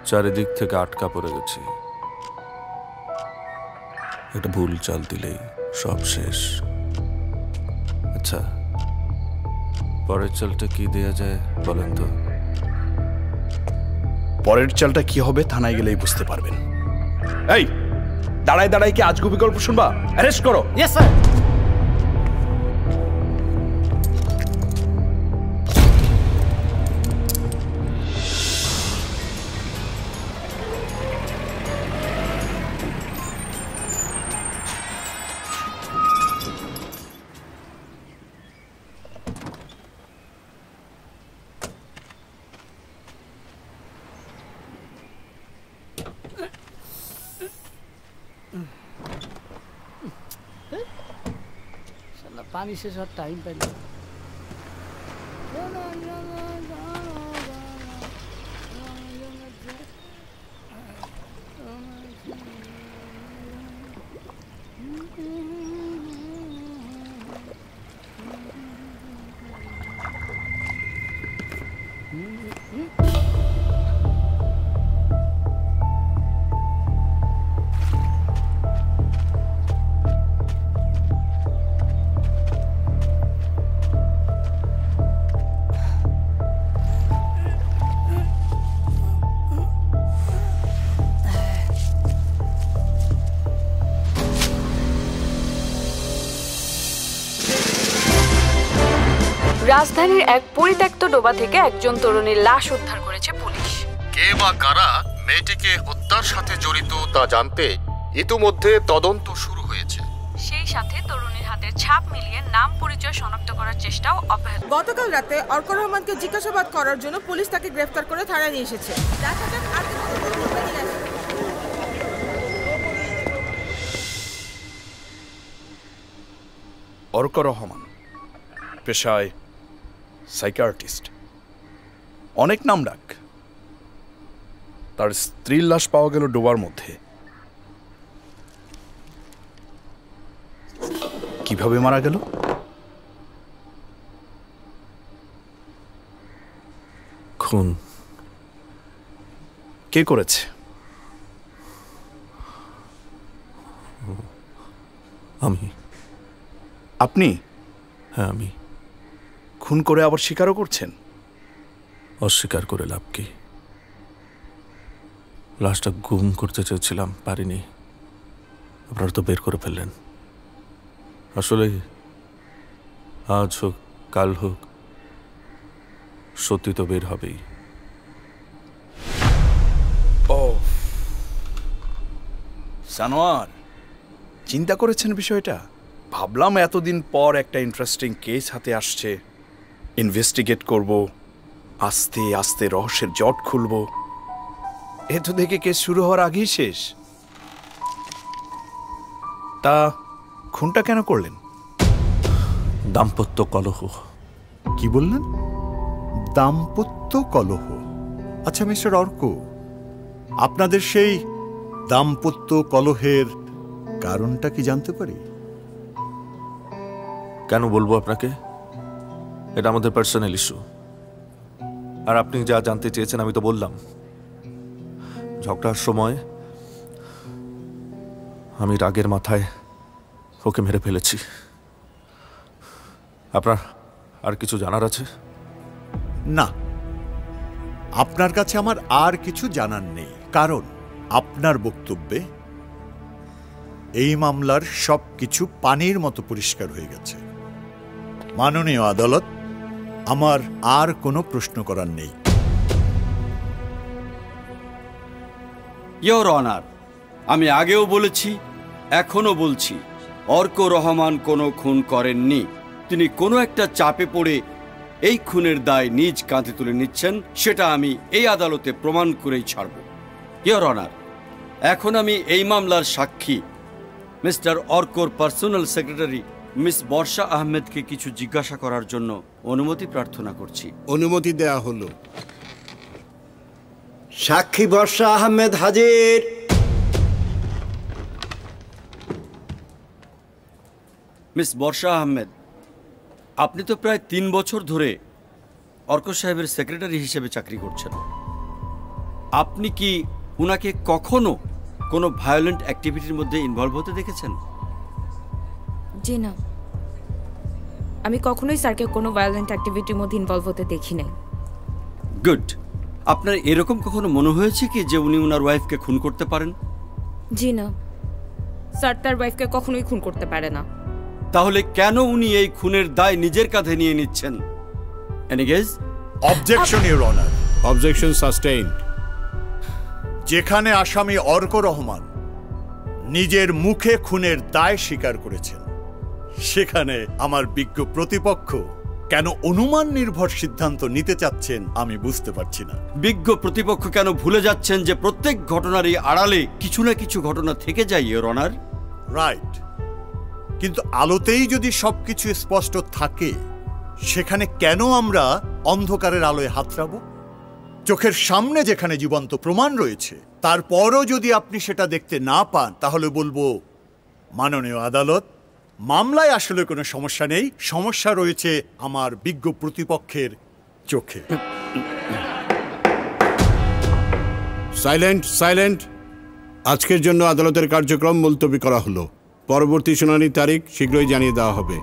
চারিদিক থেকে আটকা পড়ে গেছি। একটা ভুল চাল দিলেই সব শেষ। আচ্ছা, পরের চালটা কি দেয়া যায় বলেন তো? পরের চালটা কি হবে থানায় গেলেই বুঝতে পারবেন। এই দাঁড়ায় দাঁড়ায় কি আজগুবি গল্প শুনবা? অ্যারেস্ট করো। Yes sir. পানি শেষ হওয়ার টাইম পাই না। রাজধানীর এক পরিত্যক্ত ডোবা থেকে একজন তরুণীর লাশ উদ্ধার করেছে পুলিশ। কে বা কারা মেয়েটিকে হত্যার সাথে জড়িত তা জানতে ইতিমধ্যে তদন্ত শুরু হয়েছে। সেই সাথে তরুণীর হাতের ছাপ মিলিয়ে নাম পরিচয় শনাক্ত করার চেষ্টাও অব্যাহত। গতকাল রাতে অর্ক রহমানকে জিজ্ঞাসাবাদ করার জন্য পুলিশ তাকে গ্রেফতার করে থানায় নিয়ে এসেছে। অর্ক রহমান পেশায় সাইকিয়াট্রিস্ট, অনেক নাম ডাক। তার স্ত্রীর লাশ পাওয়া গেল ডোবার মধ্যে। কিভাবে মারা গেল? খুন। কে করেছে? আমি। আপনি? হ্যাঁ আমি। খুন করে আবার স্বীকারও করছেন? অস্বীকার করে লাভ কি? লাশটা গুম করতে চেয়েছিলাম, পারিনি। আপনারা তো বের করে ফেললেন। আসলে আজ হোক কাল হোক সত্যি তো বের হবেই। ও সানোয়ার, চিন্তা করেছেন বিষয়টা? ভাবলাম এতদিন পর একটা ইন্টারেস্টিং কেস হাতে আসছে, ইনভেস্টিগেট করব, আস্তে আস্তে রহস্যের জট খুলব। এ তো দেখে কেস শুরু হওয়ার আগেই শেষ। তা খুনটা কেন করলেন? দাম্পত্য কলহ। কি বললেন? দাম্পত্য কলহ? আচ্ছা মিস্টার অর্ক, আপনাদের সেই দাম্পত্য কলহের কারণটা কি জানতে পারি? কেন বলবো আপনাকে? এটা আমাদের পার্সোনাল ইস্যু। আর আপনি যা জানতে চেয়েছেন আমি তো বললাম। ঝগড়ার সময় আমি রাগের মাথায় ওকে মেরে ফেলেছি। আপনার আর কিছু জানার আছে? না, আপনার কাছে আমার আর কিছু জানার নেই, কারণ আপনার বক্তব্যে এই মামলার সবকিছু পানির মতো পরিষ্কার হয়ে গেছে। মাননীয় আদালত, আমার আর কোনো প্রশ্ন করার নেই। ইয়োর অনার, আমি আগেও বলেছি, এখনো বলছি, অর্ক রহমান কোনো খুন করেননি। তিনি কোনো একটা চাপে পড়ে এই খুনের দায় নিজ কাঁধে তুলে নিচ্ছেন, সেটা আমি এই আদালতে প্রমাণ করেই ছাড়ব। ইয়োর অনার, এখন আমি এই মামলার সাক্ষী মিস্টার অর্কর পার্সোনাল সেক্রেটারি মিস বর্ষা আহমেদকে কিছু জিজ্ঞাসা করার জন্য অনুমতি প্রার্থনা করছি। অনুমতি দেয়া হলো। সাক্ষী বর্ষা আহমেদ হাজির। মিস বর্ষা আহমেদ, আপনি তো প্রায় 3 বছর ধরে অর্ক সাহেবের সেক্রেটারি হিসেবে চাকরি করছেন। আপনি কি উনাকে কখনো কোনো ভায়োলেন্ট অ্যাক্টিভিটির মধ্যে ইনভলভ হতে দেখেছেন? জি না, আমি কখনোই স্যারকে কোনো ভায়োলেন্ট অ্যাক্টিভিটির মধ্যে ইনভলভ হতে দেখি নাই। গুড। আপনার এরকম কখনো মনে হয়েছে কি যে উনি ওনার ওয়াইফকে খুন করতে পারেন? জি না, স্যার তার ওয়াইফকে কখনোই খুন করতে পারে না। তাহলে কেন উনি এই খুনের দায় নিজের কাঁধে নিয়ে নিচ্ছেন? Any guess? Objection your honour. Objection sustained. যেখানে আসামি অর্ক রহমান নিজের মুখে খুনের দায় স্বীকার করেছেন, সেখানে আমার বিজ্ঞ প্রতিপক্ষ কেন অনুমান নির্ভর সিদ্ধান্ত নিতে চাচ্ছেন আমি বুঝতে পারছি না। বিজ্ঞ প্রতিপক্ষ কেন ভুলে যাচ্ছেন যে প্রত্যেক ঘটনারই আড়ালে কিছু না কিছু ঘটনা থেকে যায় ইওর অনার? রাইট, কিন্তু আলোতেই যদি সবকিছু স্পষ্ট থাকে, সেখানে কেন আমরা অন্ধকারের আলোয় হাতড়াবো? চোখের সামনে যেখানে জীবন্ত প্রমাণ রয়েছে, তারপরও যদি আপনি সেটা দেখতে না পান, তাহলে বলবো মাননীয় আদালত, মামলায় আসলে কোনো সমস্যা নেই, সমস্যা রয়েছে আমার বিজ্ঞ প্রতিপক্ষের চোখে। Silent, silent. আজকের জন্য আদালতের কার্যক্রম মুলতবি করা হলো। পরবর্তী শুনানির তারিখ শীঘ্রই জানিয়ে দেওয়া হবে।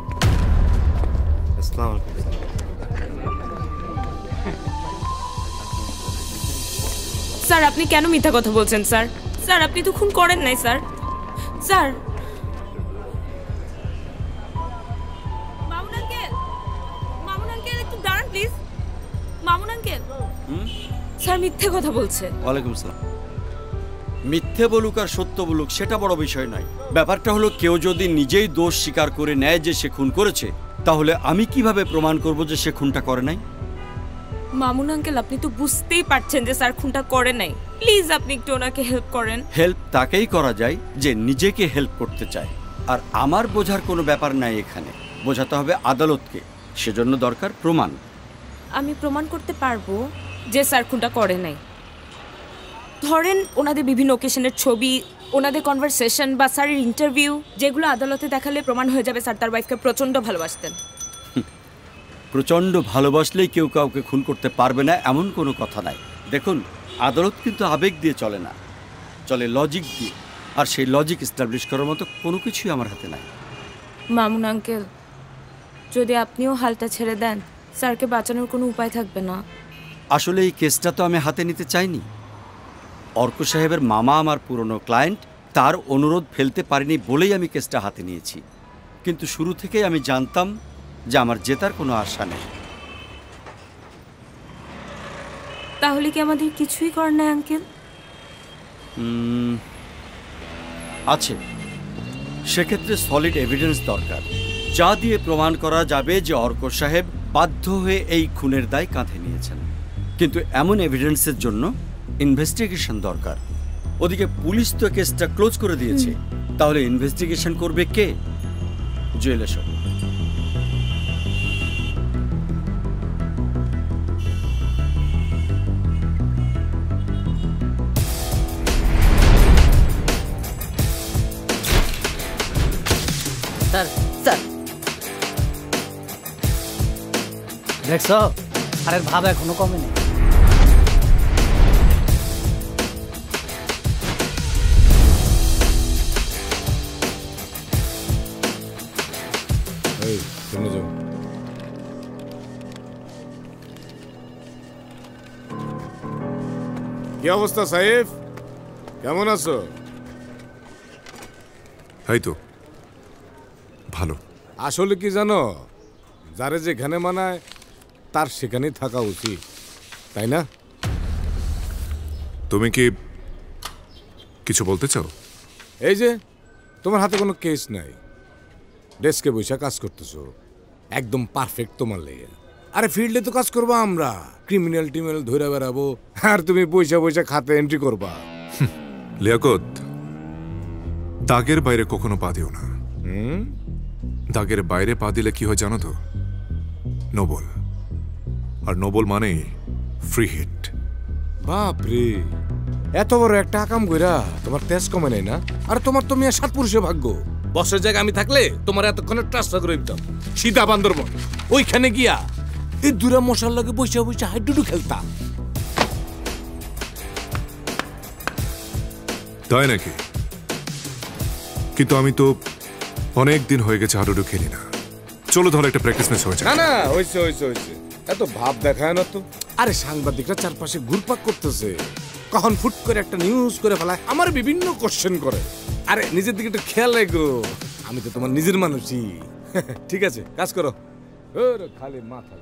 স্যার আপনি কেন মিথ্যা কথা বলছেন স্যার? স্যার আপনি তো খুন করেন নাই sir. Sir Mamun uncle, Mamun uncle একটু দাঁড়ান প্লিজ। মামুন আঙ্কেল, স্যার মিথ্যে কথা বলছে। ওয়ালাইকুম আসসালাম। মিথ্যে বলুক আর সত্য বলুক সেটা বড় বিষয় নয়। ব্যাপারটা হলো কেউ যদি নিজেই দোষ স্বীকার করে নেয় যে সে খুন করেছে, তাহলে আমি কিভাবে প্রমাণ করব যে সে খুনটা করে নাই? মামুন আঙ্কেল আপনি তো বুঝতেই পারছেন যে স্যার খুনটা করে নাই। প্লিজ আপনি একটু ওনাকে হেল্প করেন। হেল্প তাকেই করা যায় যে নিজেকে হেল্প করতে চায়। আর আমার বোঝার কোনো ব্যাপার নাই এখানে, বোঝাতে হবে আদালতকে। সেজন্য দরকার প্রমাণ। আমি প্রমাণ করতে পারবো যে স্যার খুনটা করে নাই। ধরেন ওনাদের বিভিন্ন ওকেশনের ছবি, ওনাদের কনভারসেশন বা স্যারের ইন্টারভিউ, যেগুলো আদালতে দেখালে প্রমাণ হয়ে যাবে স্যার তার ওয়াইফকে প্রচণ্ড ভালোবাসতেন। প্রচণ্ড ভালোবাসলেই কেউ কাউকে খুন করতে পারবে না এমন কোনো কথা নাই। দেখুন, আদালত কিন্তু আবেগ দিয়ে চলে না, চলে লজিক দিয়ে। আর সেই লজিক এস্টাবলিশ করার মতো কোনো কিছুই আমার হাতে নাই। মামুন আঙ্কেল, যদি আপনিও হালটা ছেড়ে দেন, স্যারকে বাঁচানোর কোনো উপায় থাকবে না। আসলে এই কেসটা তো আমি হাতে নিতে চাইনি। অর্ক সাহেবের মামা আমার পুরনো ক্লায়েন্ট, তার অনুরোধ ফেলতে পারিনি বলেই আমি কেসটা হাতে নিয়েছি। কিন্তু শুরু থেকেই আমি জানতাম যে আমার জেতার কোনো আশা নেই। তাহলে কি আমাদের কিছুই করার নাই আঙ্কেল? আছে, সেক্ষেত্রে সলিড এভিডেন্স দরকার, যা দিয়ে প্রমাণ করা যাবে যে অর্ক সাহেব বাধ্য হয়ে এই খুনের দায় কাঁধে নিয়েছেন। কিন্তু এমন এভিডেন্সের জন্য ইনভেস্টিগেশন দরকার। ওদিকে পুলিশ তো কেসটা ক্লোজ করে দিয়েছে, তাহলে ইনভেস্টিগেশন করবে কে? জুয়েল এসো। স্যার, স্যার দেখছো, আরে ভাব এখনো কমেনি। কি অবস্থা সাহেব, কেমন আছো? এই তো ভালো। আসলে কি জানো, যারে যেখানে মানায় তার সেখানেই থাকা উচিত, তাই না? তুমি কি কিছু বলতে চাও? এই যে তোমার হাতে কোনো কেস নাই, ডেস্কে বসে কাজ করতেছো, একদম পারফেক্ট তোমার লেগে। আরে ফিল্ডে তো কাজ করবা আমরা, ক্রিমিনাল টিমিনাল ধরে বেড়াবো, আর তুমি পয়সা পয়সা খাতে এন্ট্রি করবা। লিয়াকত, দাগের বাইরে কখনো পা দিও না। দাগের বাইরে পা দিলে কি হয় জানো তো? নোবল। আর নোবল মানে ফ্রি হিট। বাপরে, এত বড় একটা আকাম কইরা তোমার তেজ কমে নাই না? আর তোমার তো মিয়া 7 পুরুষের ভাগ্য। বসের জায়গায় আমি থাকলে তোমার এতক্ষণে ট্রান্সফার করে দিতাম সীতা বান্দরবন। ওইখানে গিয়া এই দুরা মশার লগে বসে বসে হাইডুডু খেলতাম। তাই নাকি? কিন্তু আমি তো অনেক দিন হয়ে গেছে হাডুডু খেলি না। চলো তাহলে একটা প্র্যাকটিস ম্যাচ হয়েছে। না না, হয়েছে হয়েছে হয়েছে, এত ভাব দেখায় না তো। আরে সাংবাদিকরা চারপাশে ঘুরপাক করতেছে, কখন ফুট করে একটা নিউজ করে ফেলায়, আমার বিভিন্ন কোশ্চেন করে। আরে নিজের দিকে একটু খেয়াল রাখো, আমি তো তোমার নিজের মানুষই। ঠিক আছে, কাজ করো। খালি মাথা